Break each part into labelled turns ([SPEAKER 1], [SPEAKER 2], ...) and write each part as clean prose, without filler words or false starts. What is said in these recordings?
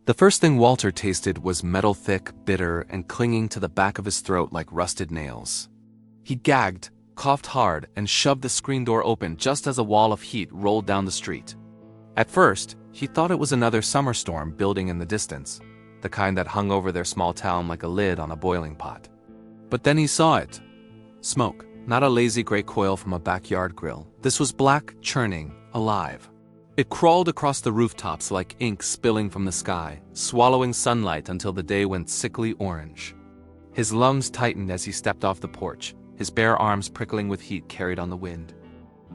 [SPEAKER 1] The first thing Walter tasted was metal thick, bitter, and clinging to the back of his throat like rusted nails. He gagged, coughed hard, and shoved the screen door open just as a wall of heat rolled down the street. At first, he thought it was another summer storm building in the distance, the kind that hung over their small town like a lid on a boiling pot. But then he saw it. Smoke, not a lazy gray coil from a backyard grill. This was black, churning, alive. It crawled across the rooftops like ink spilling from the sky, swallowing sunlight until the day went sickly orange. His lungs tightened as he stepped off the porch, his bare arms prickling with heat carried on the wind.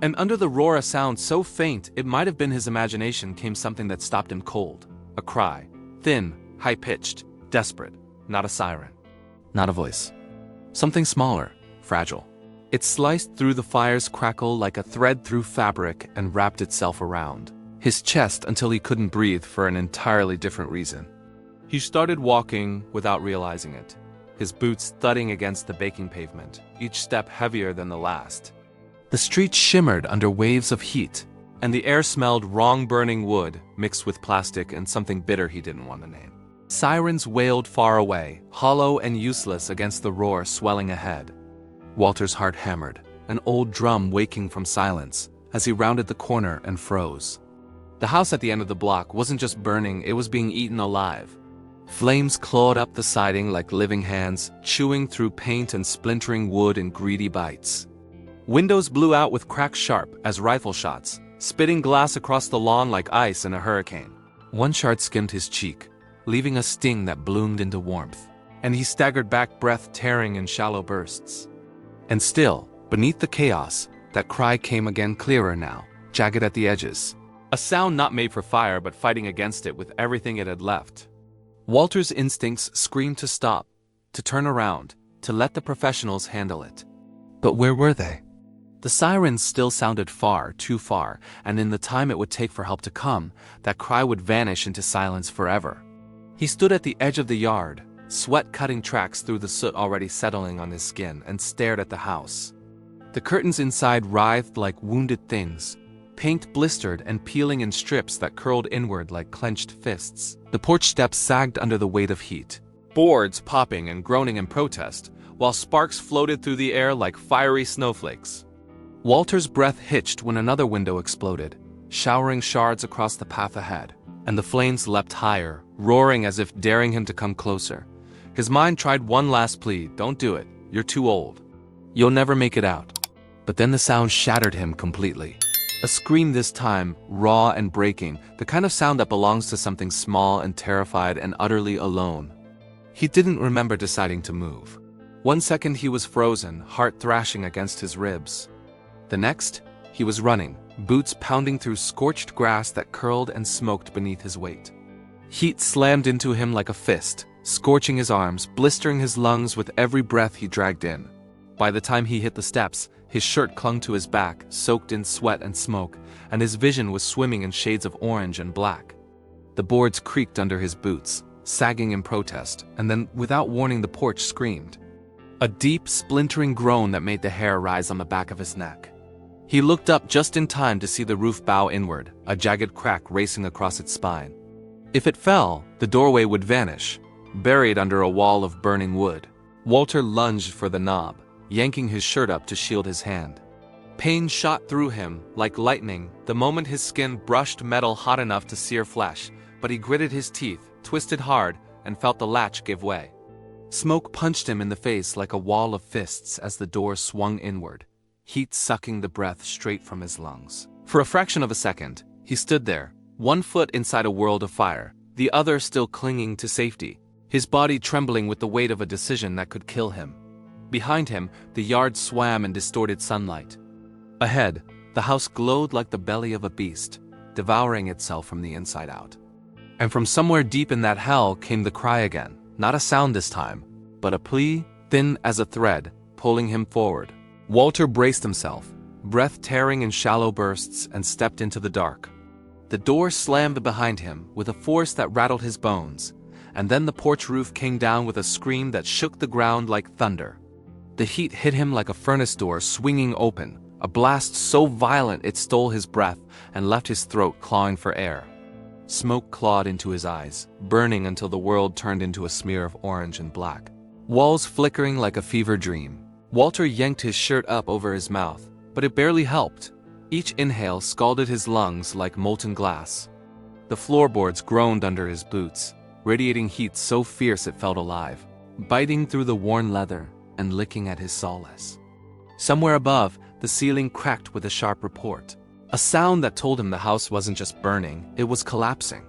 [SPEAKER 1] And under the roar, a sound so faint it might have been his imagination, came something that stopped him cold. A cry, thin, high-pitched, desperate. Not a siren. Not a voice. Something smaller, fragile. It sliced through the fire's crackle like a thread through fabric and wrapped itself around his chest until he couldn't breathe for an entirely different reason. He started walking without realizing it, his boots thudding against the baking pavement, each step heavier than the last. The street shimmered under waves of heat, and the air smelled wrong burning wood mixed with plastic and something bitter he didn't want to name. Sirens wailed far away, hollow and useless against the roar swelling ahead. Walter's heart hammered, an old drum waking from silence, as he rounded the corner and froze. The house at the end of the block wasn't just burning, it was being eaten alive. Flames clawed up the siding like living hands, chewing through paint and splintering wood in greedy bites. Windows blew out with cracks sharp as rifle shots, spitting glass across the lawn like ice in a hurricane. One shard skimmed his cheek, leaving a sting that bloomed into warmth, and he staggered back, breath tearing in shallow bursts. And still, beneath the chaos, that cry came again, clearer now, jagged at the edges. A sound not made for fire but fighting against it with everything it had left. Walter's instincts screamed to stop, to turn around, to let the professionals handle it. But where were they? The sirens still sounded far, too far, and in the time it would take for help to come, that cry would vanish into silence forever. He stood at the edge of the yard, sweat cutting tracks through the soot already settling on his skin, and stared at the house. The curtains inside writhed like wounded things, paint blistered and peeling in strips that curled inward like clenched fists. The porch steps sagged under the weight of heat, boards popping and groaning in protest, while sparks floated through the air like fiery snowflakes. Walter's breath hitched when another window exploded, showering shards across the path ahead, and the flames leapt higher, roaring as if daring him to come closer. His mind tried one last plea, don't do it, you're too old. You'll never make it out. But then the sound shattered him completely. A scream this time, raw and breaking, the kind of sound that belongs to something small and terrified and utterly alone. He didn't remember deciding to move. 1 second he was frozen, heart thrashing against his ribs. The next, he was running, boots pounding through scorched grass that curled and smoked beneath his weight. Heat slammed into him like a fist, scorching his arms, blistering his lungs with every breath he dragged in. By the time he hit the steps, his shirt clung to his back, soaked in sweat and smoke, and his vision was swimming in shades of orange and black. The boards creaked under his boots, sagging in protest, and then, without warning, the porch screamed. A deep, splintering groan that made the hair rise on the back of his neck. He looked up just in time to see the roof bow inward, a jagged crack racing across its spine. If it fell, the doorway would vanish, buried under a wall of burning wood. Walter lunged for the knob, yanking his shirt up to shield his hand. Pain shot through him like lightning the moment his skin brushed metal hot enough to sear flesh, but he gritted his teeth, twisted hard, and felt the latch give way. Smoke punched him in the face like a wall of fists as the door swung inward, heat sucking the breath straight from his lungs. For a fraction of a second, he stood there, one foot inside a world of fire, the other still clinging to safety, his body trembling with the weight of a decision that could kill him. Behind him, the yard swam in distorted sunlight. Ahead, the house glowed like the belly of a beast, devouring itself from the inside out. And from somewhere deep in that hell came the cry again, not a sound this time, but a plea, thin as a thread, pulling him forward. Walter braced himself, breath tearing in shallow bursts, and stepped into the dark. The door slammed behind him with a force that rattled his bones, and then the porch roof came down with a scream that shook the ground like thunder. The heat hit him like a furnace door swinging open, a blast so violent it stole his breath and left his throat clawing for air. Smoke clawed into his eyes, burning until the world turned into a smear of orange and black. Walls flickering like a fever dream. Walter yanked his shirt up over his mouth, but it barely helped. Each inhale scalded his lungs like molten glass. The floorboards groaned under his boots, radiating heat so fierce it felt alive, biting through the worn leather and licking at his solace. Somewhere above, the ceiling cracked with a sharp report. A sound that told him the house wasn't just burning, it was collapsing.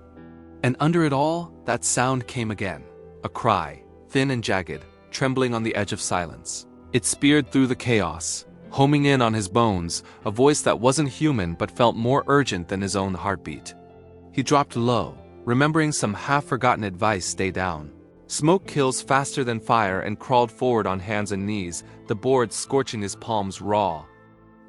[SPEAKER 1] And under it all, that sound came again. A cry, thin and jagged, trembling on the edge of silence. It speared through the chaos, homing in on his bones, a voice that wasn't human but felt more urgent than his own heartbeat. He dropped low, remembering some half-forgotten advice: stay down. Smoke kills faster than fire, and crawled forward on hands and knees, the boards scorching his palms raw.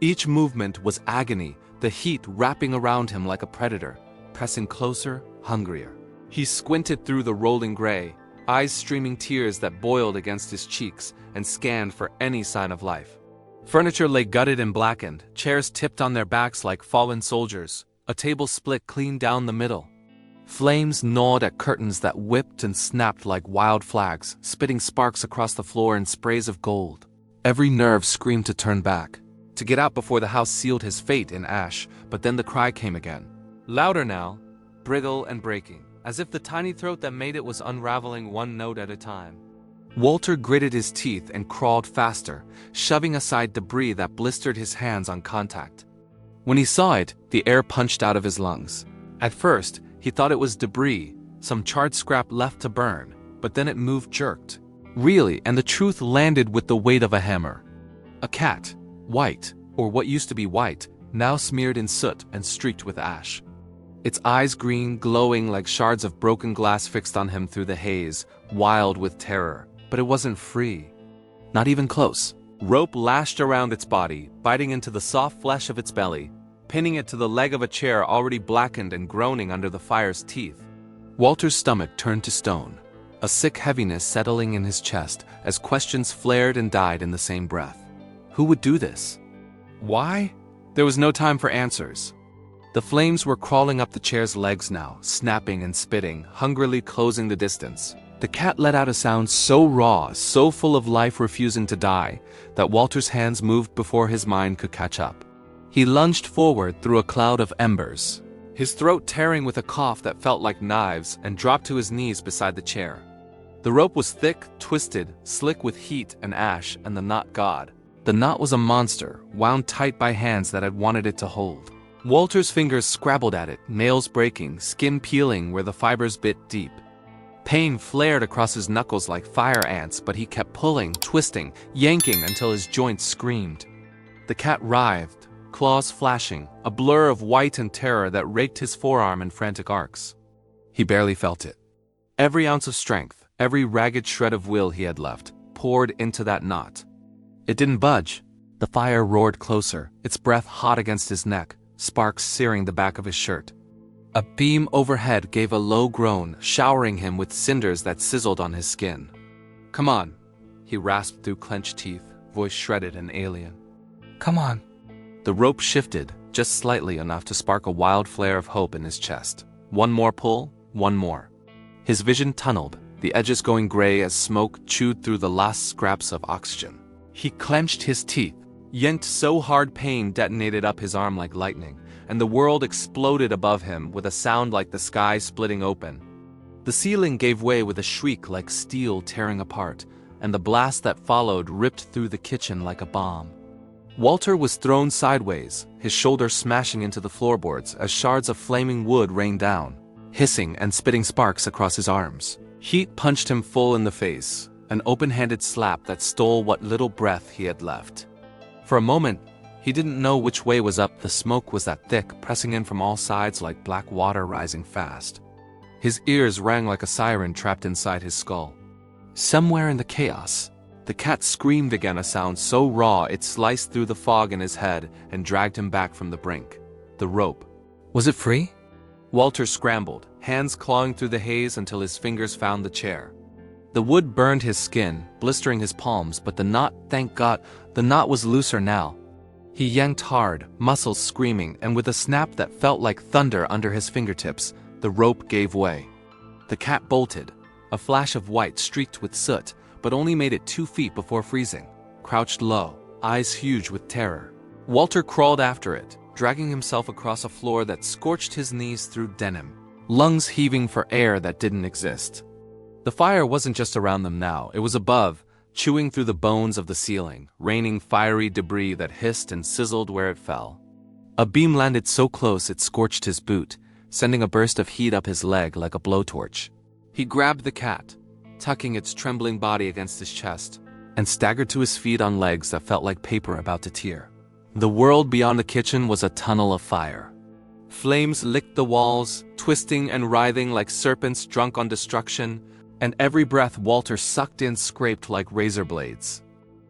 [SPEAKER 1] Each movement was agony, the heat wrapping around him like a predator, pressing closer, hungrier. He squinted through the rolling gray, eyes streaming tears that boiled against his cheeks, and scanned for any sign of life. Furniture lay gutted and blackened, chairs tipped on their backs like fallen soldiers, a table split clean down the middle. Flames gnawed at curtains that whipped and snapped like wild flags, spitting sparks across the floor in sprays of gold. Every nerve screamed to turn back, to get out before the house sealed his fate in ash, but then the cry came again. Louder now, brittle and breaking, as if the tiny throat that made it was unraveling one note at a time. Walter gritted his teeth and crawled faster, shoving aside debris that blistered his hands on contact. When he saw it, the air punched out of his lungs. At first, he thought it was debris, some charred scrap left to burn, but then it moved jerked. Really, and the truth landed with the weight of a hammer. A cat, white, or what used to be white, now smeared in soot and streaked with ash. Its eyes green, glowing like shards of broken glass fixed on him through the haze, wild with terror. But it wasn't free. Not even close. Rope lashed around its body, biting into the soft flesh of its belly, pinning it to the leg of a chair already blackened and groaning under the fire's teeth. Walter's stomach turned to stone, a sick heaviness settling in his chest as questions flared and died in the same breath. Who would do this? Why? There was no time for answers. The flames were crawling up the chair's legs now, snapping and spitting, hungrily closing the distance. The cat let out a sound so raw, so full of life refusing to die, that Walter's hands moved before his mind could catch up. He lunged forward through a cloud of embers, his throat tearing with a cough that felt like knives, and dropped to his knees beside the chair. The rope was thick, twisted, slick with heat and ash, and the knot God. The knot was a monster, wound tight by hands that had wanted it to hold. Walter's fingers scrabbled at it, nails breaking, skin peeling where the fibers bit deep. Pain flared across his knuckles like fire ants, but he kept pulling, twisting, yanking until his joints screamed. The cat writhed, claws flashing, a blur of white and terror that raked his forearm in frantic arcs. He barely felt it. Every ounce of strength, every ragged shred of will he had left, poured into that knot. It didn't budge. The fire roared closer, its breath hot against his neck, sparks searing the back of his shirt. A beam overhead gave a low groan, showering him with cinders that sizzled on his skin. Come on, he rasped through clenched teeth, voice shredded and alien. Come on. The rope shifted, just slightly enough to spark a wild flare of hope in his chest. One more pull, one more. His vision tunneled, the edges going gray as smoke chewed through the last scraps of oxygen. He clenched his teeth, yanked so hard pain detonated up his arm like lightning, and the world exploded above him with a sound like the sky splitting open. The ceiling gave way with a shriek like steel tearing apart, and the blast that followed ripped through the kitchen like a bomb. Walter was thrown sideways, his shoulder smashing into the floorboards as shards of flaming wood rained down, hissing and spitting sparks across his arms. Heat punched him full in the face, an open-handed slap that stole what little breath he had left. For a moment, he didn't know which way was up. The smoke was that thick, pressing in from all sides like black water rising fast. His ears rang like a siren trapped inside his skull. Somewhere in the chaos, the cat screamed again, a sound so raw it sliced through the fog in his head and dragged him back from the brink. The rope. Was it free? Walter scrambled, hands clawing through the haze until his fingers found the chair. The wood burned his skin, blistering his palms, but the knot, thank God, the knot was looser now. He yanked hard, muscles screaming, and with a snap that felt like thunder under his fingertips, The rope gave way. The cat bolted, a flash of white streaked with soot, but only made it 2 feet before freezing, crouched low, eyes huge with terror. Walter crawled after it, dragging himself across a floor that scorched his knees through denim, lungs heaving for air that didn't exist. The fire wasn't just around them now, it was above, chewing through the bones of the ceiling, raining fiery debris that hissed and sizzled where it fell. A beam landed so close it scorched his boot, sending a burst of heat up his leg like a blowtorch. He grabbed the cat, tucking its trembling body against his chest, and staggered to his feet on legs that felt like paper about to tear. The world beyond the kitchen was a tunnel of fire. Flames licked the walls, twisting and writhing like serpents drunk on destruction, and every breath Walter sucked in scraped like razor blades.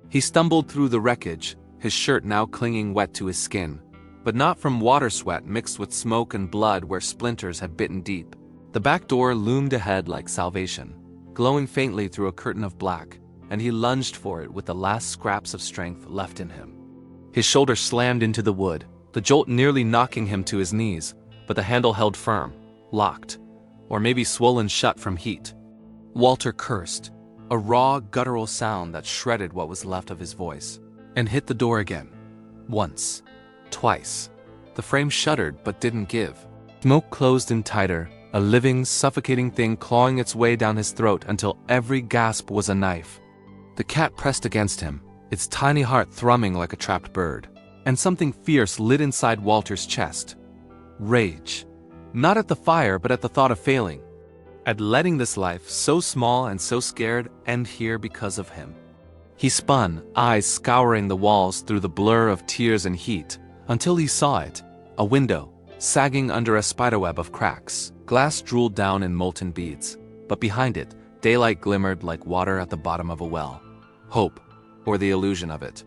[SPEAKER 1] He stumbled through the wreckage, his shirt now clinging wet to his skin, but not from water sweat mixed with smoke and blood where splinters had bitten deep. The back door loomed ahead like salvation, glowing faintly through a curtain of black, and he lunged for it with the last scraps of strength left in him. His shoulder slammed into the wood, the jolt nearly knocking him to his knees, but the handle held firm, locked, or maybe swollen shut from heat. Walter cursed, a raw, guttural sound that shredded what was left of his voice, and hit the door again. Once. Twice. The frame shuddered but didn't give. Smoke closed in tighter, a living, suffocating thing clawing its way down his throat until every gasp was a knife. The cat pressed against him, its tiny heart thrumming like a trapped bird, and something fierce lit inside Walter's chest. Rage. Not at the fire, but at the thought of failing. At letting this life, so small and so scared, end here because of him. He spun, eyes scouring the walls through the blur of tears and heat, until he saw it, a window, sagging under a spiderweb of cracks. Glass drooled down in molten beads, but behind it, daylight glimmered like water at the bottom of a well. Hope, or the illusion of it.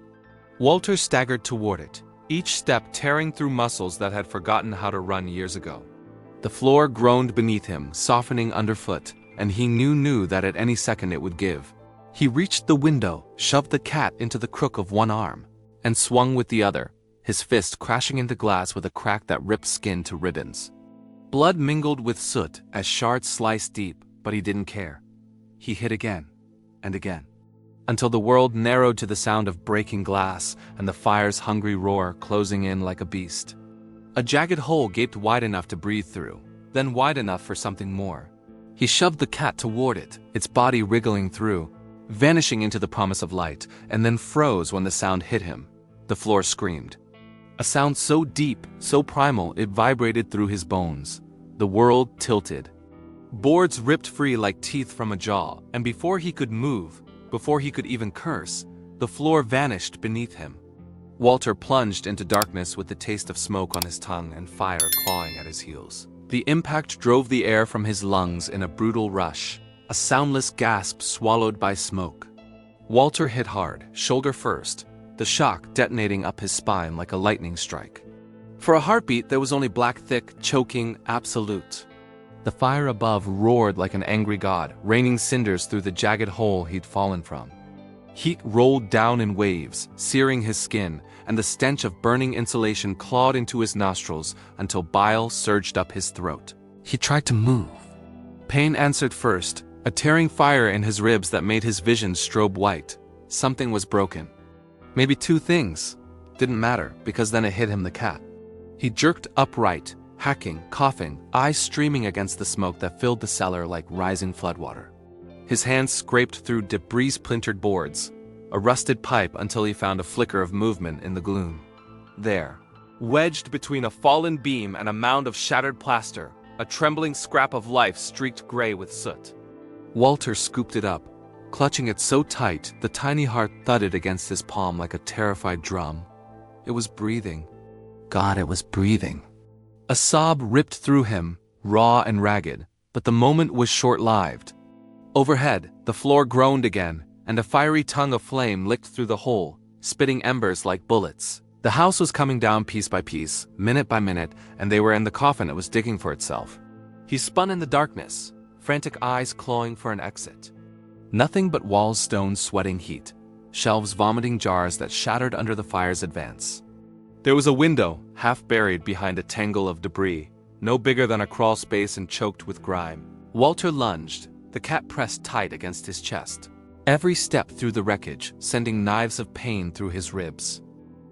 [SPEAKER 1] Walter staggered toward it, each step tearing through muscles that had forgotten how to run years ago. The floor groaned beneath him, softening underfoot, and he knew that at any second it would give. He reached the window, shoved the cat into the crook of one arm, and swung with the other, his fist crashing into glass with a crack that ripped skin to ribbons. Blood mingled with soot as shards sliced deep, but he didn't care. He hit again, and again, until the world narrowed to the sound of breaking glass and the fire's hungry roar closing in like a beast. A jagged hole gaped wide enough to breathe through, then wide enough for something more. He shoved the cat toward it, its body wriggling through, vanishing into the promise of light, and then froze when the sound hit him. The floor screamed. A sound so deep, so primal, it vibrated through his bones. The world tilted. Boards ripped free like teeth from a jaw, and before he could move, before he could even curse, the floor vanished beneath him. Walter plunged into darkness with the taste of smoke on his tongue and fire clawing at his heels. The impact drove the air from his lungs in a brutal rush, a soundless gasp swallowed by smoke. Walter hit hard, shoulder first, the shock detonating up his spine like a lightning strike. For a heartbeat, there was only black, thick, choking absolute. The fire above roared like an angry god, raining cinders through the jagged hole he'd fallen from. Heat rolled down in waves, searing his skin, and the stench of burning insulation clawed into his nostrils until bile surged up his throat. He tried to move. Pain answered first, a tearing fire in his ribs that made his vision strobe white. Something was broken. Maybe 2 things. Didn't matter, because then it hit him the cat. He jerked upright, hacking, coughing, eyes streaming against the smoke that filled the cellar like rising floodwater. His hands scraped through debris-splintered boards, a rusted pipe until he found a flicker of movement in the gloom. There, wedged between a fallen beam and a mound of shattered plaster, a trembling scrap of life streaked gray with soot. Walter scooped it up, clutching it so tight the tiny heart thudded against his palm like a terrified drum. It was breathing. God, it was breathing. A sob ripped through him, raw and ragged, but the moment was short-lived. Overhead, the floor groaned again, and a fiery tongue of flame licked through the hole, spitting embers like bullets. The house was coming down piece by piece, minute by minute, and they were in the coffin it was digging for itself. He spun in the darkness, frantic eyes clawing for an exit. Nothing but walls, stones, sweating heat, shelves vomiting jars that shattered under the fire's advance. There was a window, half buried behind a tangle of debris, no bigger than a crawl space and choked with grime. Walter lunged, the cat pressed tight against his chest. Every step through the wreckage, sending knives of pain through his ribs.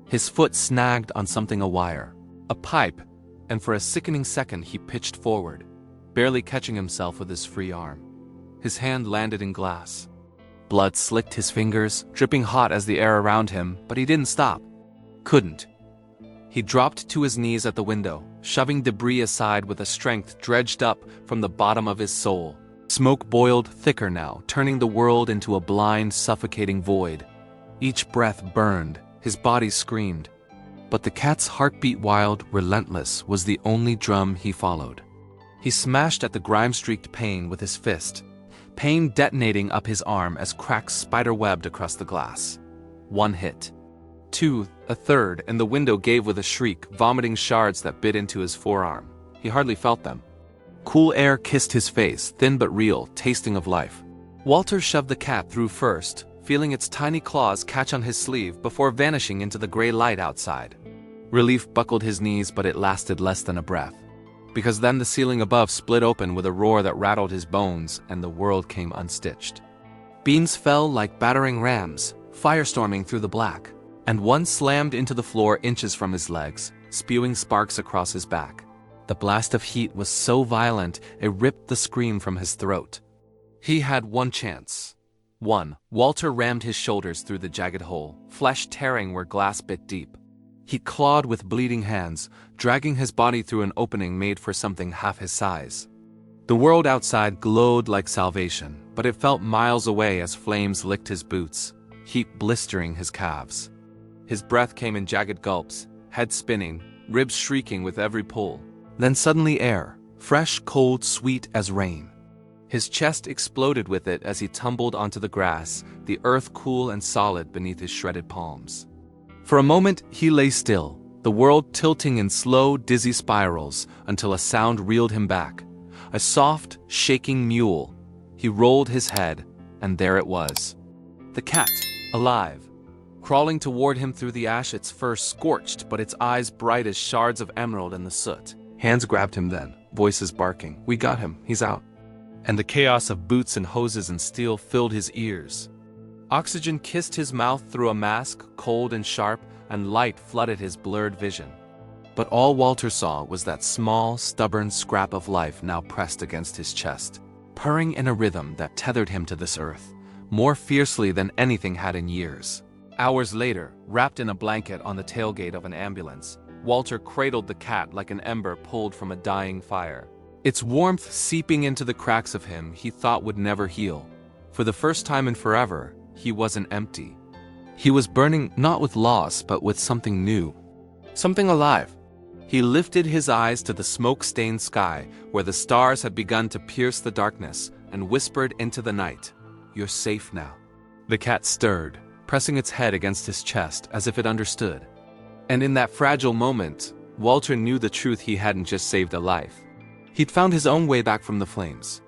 [SPEAKER 1] His foot snagged on something, a wire, a pipe, and for a sickening second he pitched forward, barely catching himself with his free arm. His hand landed in glass. Blood slicked his fingers, dripping hot as the air around him, but he didn't stop. Couldn't. He dropped to his knees at the window, shoving debris aside with a strength dredged up from the bottom of his soul. Smoke boiled thicker now, turning the world into a blind, suffocating void. Each breath burned, his body screamed. But the cat's heartbeat, wild, relentless, was the only drum he followed. He smashed at the grime-streaked pane with his fist, pain detonating up his arm as cracks spider-webbed across the glass. One hit. Two, a third, and the window gave with a shriek, vomiting shards that bit into his forearm. He hardly felt them. Cool air kissed his face, thin but real, tasting of life. Walter shoved the cat through first, feeling its tiny claws catch on his sleeve before vanishing into the gray light outside. Relief buckled his knees, but it lasted less than a breath. Because then the ceiling above split open with a roar that rattled his bones, and the world came unstitched. Beams fell like battering rams, firestorming through the black, and one slammed into the floor inches from his legs, spewing sparks across his back. The blast of heat was so violent it ripped the scream from his throat. He had one chance. One. Walter rammed his shoulders through the jagged hole, flesh tearing where glass bit deep. He clawed with bleeding hands, dragging his body through an opening made for something half his size. The world outside glowed like salvation, but it felt miles away as flames licked his boots, heat blistering his calves. His breath came in jagged gulps, head spinning, ribs shrieking with every pull. Then suddenly air, fresh, cold, sweet as rain. His chest exploded with it as he tumbled onto the grass, the earth cool and solid beneath his shredded palms. For a moment, he lay still, the world tilting in slow, dizzy spirals until a sound reeled him back. A soft, shaking mule. He rolled his head, and there it was. The cat, alive, crawling toward him through the ash, its fur scorched, but its eyes bright as shards of emerald in the soot. Hands grabbed him then, voices barking. "We got him, he's out." And the chaos of boots and hoses and steel filled his ears. Oxygen kissed his mouth through a mask, cold and sharp, and light flooded his blurred vision. But all Walter saw was that small, stubborn scrap of life now pressed against his chest, purring in a rhythm that tethered him to this earth, more fiercely than anything had in years. Hours later, wrapped in a blanket on the tailgate of an ambulance, Walter cradled the cat like an ember pulled from a dying fire. Its warmth seeping into the cracks of him he thought would never heal. For the first time in forever, he wasn't empty. He was burning not with loss, but with something new. Something alive. He lifted his eyes to the smoke-stained sky, where the stars had begun to pierce the darkness, and whispered into the night, "You're safe now." The cat stirred, pressing its head against his chest as if it understood. And in that fragile moment, Walter knew the truth: he hadn't just saved a life. He'd found his own way back from the flames,